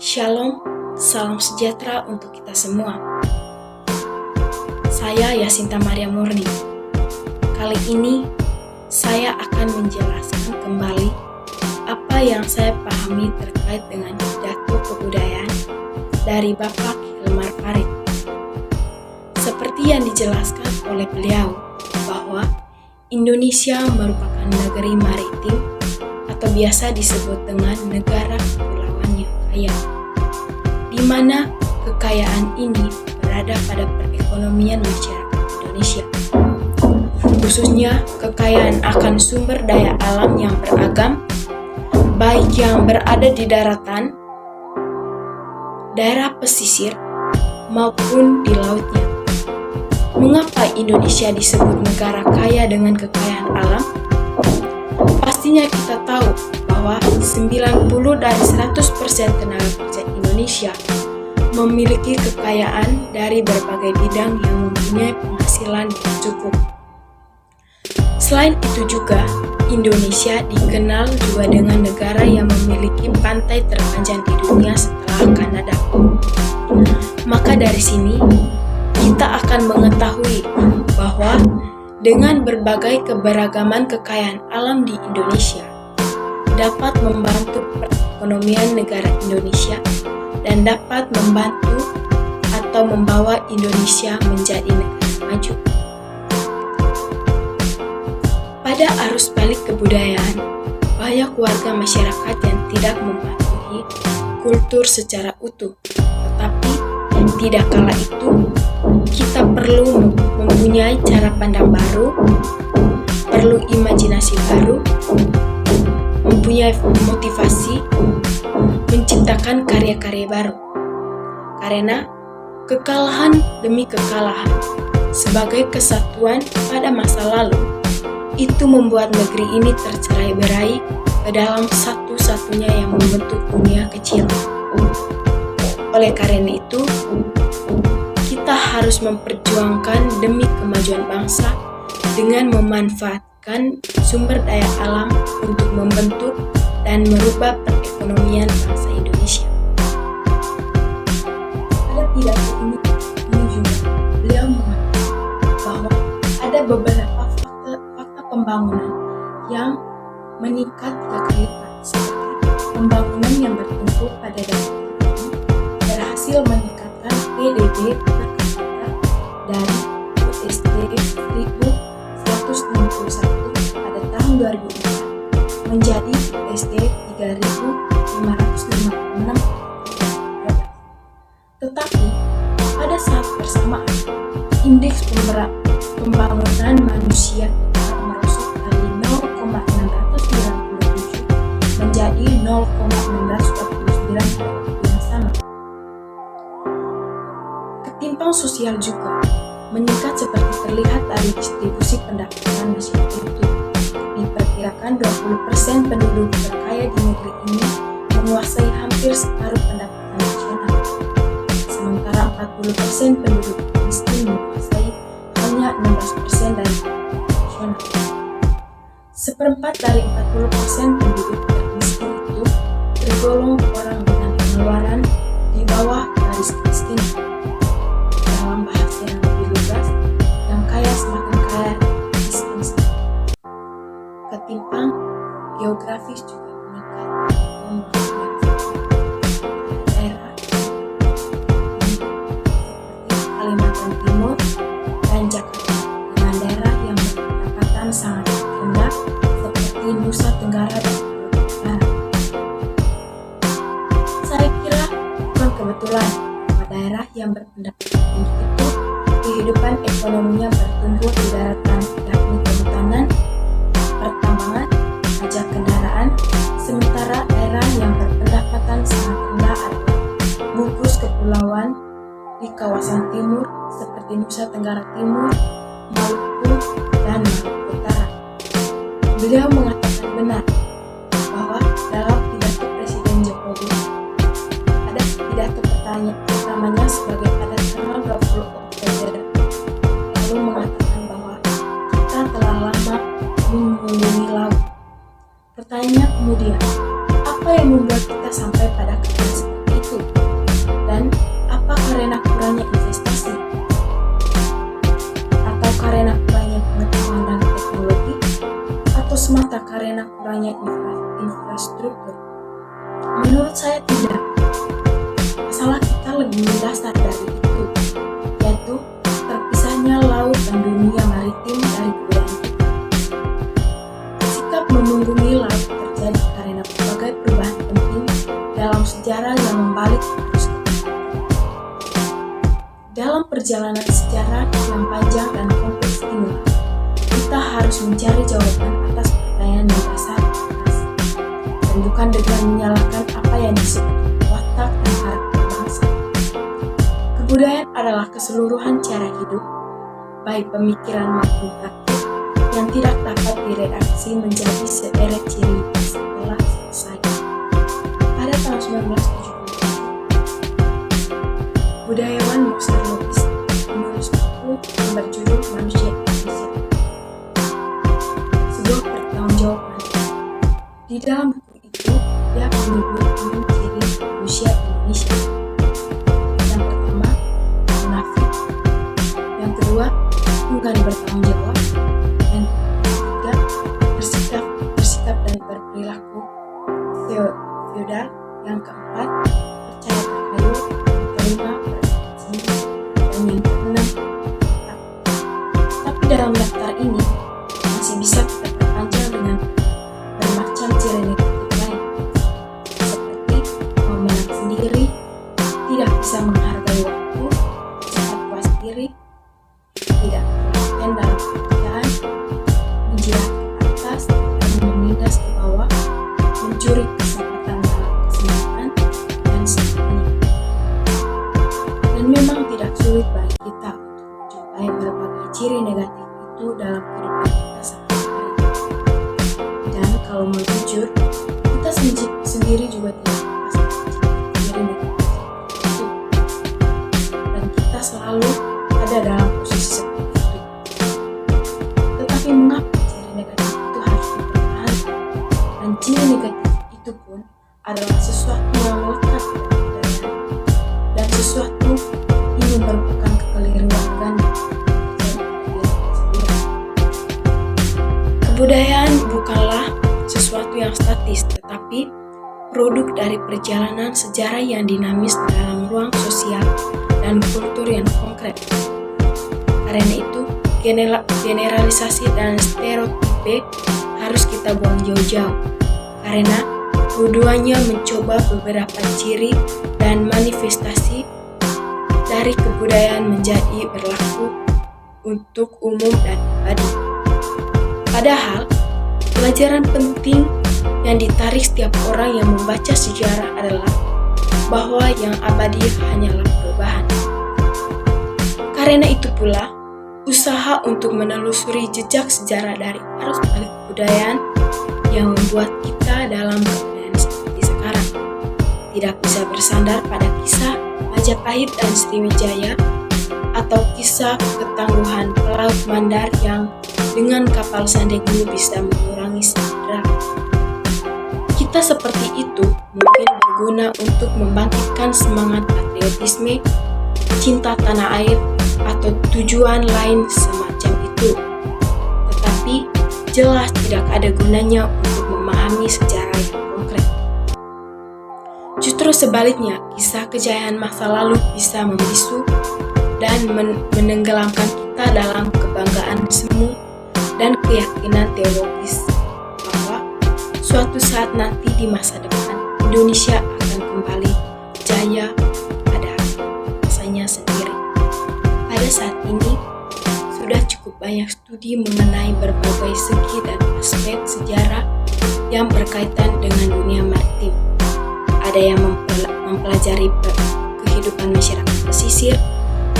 Shalom, salam sejahtera untuk kita semua. Saya Yasinta Maria Murni. Kali ini saya akan menjelaskan kembali apa yang saya pahami terkait dengan pidato kebudayaan dari Bapak Hilmar Farid. Seperti yang dijelaskan oleh beliau bahwa Indonesia merupakan negeri maritim atau biasa disebut dengan negara kepulauan yang kaya, di mana kekayaan ini berada pada perekonomian masyarakat Indonesia, khususnya kekayaan akan sumber daya alam yang beragam, baik yang berada di daratan, daerah pesisir, maupun di lautnya. Mengapa Indonesia disebut negara kaya dengan kekayaan alam? Pastinya kita tahu bahwa 90 dari 100% tenaga kerja Indonesia memiliki kekayaan dari berbagai bidang yang mempunyai penghasilan yang cukup. Selain itu juga, Indonesia dikenal juga dengan negara yang memiliki pantai terpanjang di dunia setelah Kanada. Maka dari sini, kita akan mengetahui bahwa dengan berbagai keberagaman kekayaan alam di Indonesia dapat membantu perekonomian negara Indonesia dan dapat membantu atau membawa Indonesia menjadi negara maju. Pada arus balik kebudayaan, banyak warga masyarakat yang tidak mematuhi kultur secara utuh, tetapi tidak kala itu kita perlu mempunyai cara pandang baru, perlu imajinasi baru, mempunyai motivasi, menciptakan karya-karya baru. Karena kekalahan demi kekalahan sebagai kesatuan pada masa lalu itu membuat negeri ini tercerai-berai ke dalam satu-satunya yang membentuk dunia kecil. Oleh karena itu, kita harus memperjuangkan demi kemajuan bangsa dengan memanfaatkan sumber daya alam untuk membentuk dan merubah perekonomian bangsa Indonesia. Pada pidato ini juga beliau mengatakan bahwa ada beberapa fakta pembangunan yang meningkat 3 kali lipat, seperti pembangunan yang bertumpu pada daerah berhasil meningkatkan PDB per kapita dari USD 1.161 pada tahun 2004 menjadi USD 3.556. Tetapi pada saat bersamaan, indeks pembangunan manusia kita merosot dari 0,697 menjadi 0,649 pada waktu yang sama. Ketimpangan sosial juga meningkat seperti terlihat dari distribusi pendapatan masyarakat itu. Diperkirakan 20% penduduk terkaya di negeri ini menguasai hampir separuh pendapatan nasional, sementara 40% penduduk miskin menguasai hanya 16% dari pendapatan nasional. Seperempat dari 40% penduduk termiskin itu tergolong orang dengan pengeluaran di bawah garis kemiskinan. Dalam bahasa yang lebih lugas, yang kaya semakin kaya, miskin semakin. Ketimpang geografis juga meningkat daerah seperti Kalimantan Timur dan Jakarta dengan daerah yang berpendapatan sangat rendah seperti Nusa Tenggara dan Sulawesi Barat. Saya kira bukan kebetulan bahwa daerah yang berpendapatan tinggi itu kehidupan ekonominya bertumbuh di daratan, yakni kehutanan, pertambangan, pajak kendaraan, sementara daerah yang berpendapatan sangat rendah adalah gugus kepulauan di kawasan timur seperti Nusa Tenggara Timur, Maluku, dan Maluku Utara. Beliau mengatakan benar bahwa dalam pidato Presiden Jokowi, ada pidato pertamanya sebagai pada tanggal 20 Oktober, lalu mengatakan bahwa kita telah lama mengunjungi laut. Pertanyaannya kemudian, apa yang membuat kita sampai pada kata seperti itu? saya tidak. Masalah kita lebih mendasar dari itu, yaitu terpisahnya laut dan dunia maritim dari kebudayaan kita. Sikap menunggungi laut terjadi karena berbagai perubahan penting dalam sejarah yang membalik arus. Dalam perjalanan sejarah yang panjang dan kompleks ini, kita harus mencari jawaban atas pertanyaan yang dasar dan bukan dengan menyalahkan apa yang disebut watak dan karakter bangsa. Kebudayaan adalah keseluruhan cara hidup, baik pemikiran maupun praktik, yang tidak dapat diredaksi menjadi sederet ciri setelah selesai. Pada tahun 1970, budayawan Mozart Lopez menulis buku yang berjudul Manusia Indonesia, sebuah pertanggungjawaban. Di dalam buku itu, dia menyebut 6 ciri manusia Indonesia. Yang pertama, munafik. Yang kedua, enggan bertanggung jawab. Yang ketiga, bersikap dan berperilaku feodal. Yang keempat, percaya terkayuh. Yang kelima, bereaksi. Dan yang keenam, tetap. Tapi dalam daftar ini masih bisa kita perpanjang dengan bermacam ciri negatif lain, seperti memenang sendiri, tidak bisa menghargai waktu, cepat puas diri, tidak konsisten dalam pekerjaan, menjilat ke atas dan menindas ke bawah, mencuri kesempatan dalam kesempatan, dan sebagainya. Dan memang tidak sulit bagi kita untuk menjumpai berbagai ciri negatif itu dalam kehidupan kita sehari-hari. Dan kalau mau jujur, kita sendiri juga tidak lepas dari ciri negatif itu. Dan kita selalu ada dalam posisi seperti itu. Tetapi mengapa ciri negatif itu harus dipertahankan? Dan ciri negatif itu pun adalah sesuatu yang melekat pada budaya, dan sesuatu ini merupakan kekeliruan ganda. Kebudayaan bukanlah sesuatu yang statis, tetapi produk dari perjalanan sejarah yang dinamis dalam ruang sosial dan kultur yang konkret. Karena itu, generalisasi dan stereotipe harus kita buang jauh-jauh, karena keduanya mencoba beberapa ciri dan manifestasi dari kebudayaan menjadi berlaku untuk umum dan pribadi. Padahal, pelajaran penting yang ditarik setiap orang yang membaca sejarah adalah bahwa yang abadi hanyalah perubahan. Karena itu pula, usaha untuk menelusuri jejak sejarah dari arus balik kebudayaan yang membuat kita dalam keadaan seperti sekarang tidak bisa bersandar pada kisah Majapahit dan Sriwijaya atau kisah ketangguhan pelaut Mandar yang dengan kapal Sandegu bisa mengurangi samudra. Kita seperti itu mungkin berguna untuk membangkitkan semangat patriotisme, cinta tanah air, atau tujuan lain semacam itu. Tetapi jelas tidak ada gunanya untuk memahami sejarah yang konkret. Justru sebaliknya, kisah kejayaan masa lalu bisa membisu dan menenggelamkan kita dalam kebanggaan semu dan keyakinan teologis bahwa suatu saat nanti di masa depan Indonesia akan kembali jaya pada masanya sendiri. Pada saat ini sudah cukup banyak studi mengenai berbagai segi dan aspek sejarah yang berkaitan dengan dunia maritim. Ada yang mempelajari kehidupan masyarakat pesisir,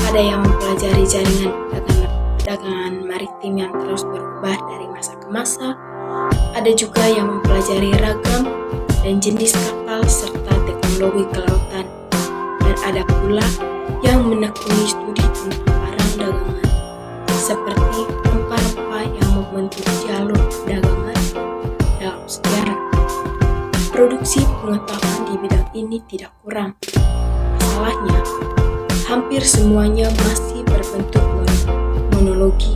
ada yang mempelajari jaringan perdagangan maritim yang terus berubah dari masa ke masa, ada juga yang mempelajari ragam dan jenis kapal serta teknologi kelautan, dan ada pula yang menekuni studi tentang barang dagangan, seperti rempah-rempah yang membentuk jalur perdagangan dalam sejarah. Produksi pengetahuan di bidang ini tidak kurang. Masalahnya, hampir semuanya masih berbentuk monologi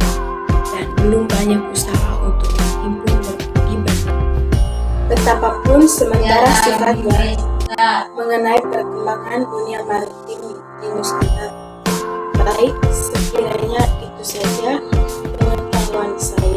dan belum banyak usaha untuk menghimpun berbagi. Betapapun sementara sifatnya mengenai perkembangan dunia maritim di Nusantara. Baik, sekiranya itu saja pengetahuan saya.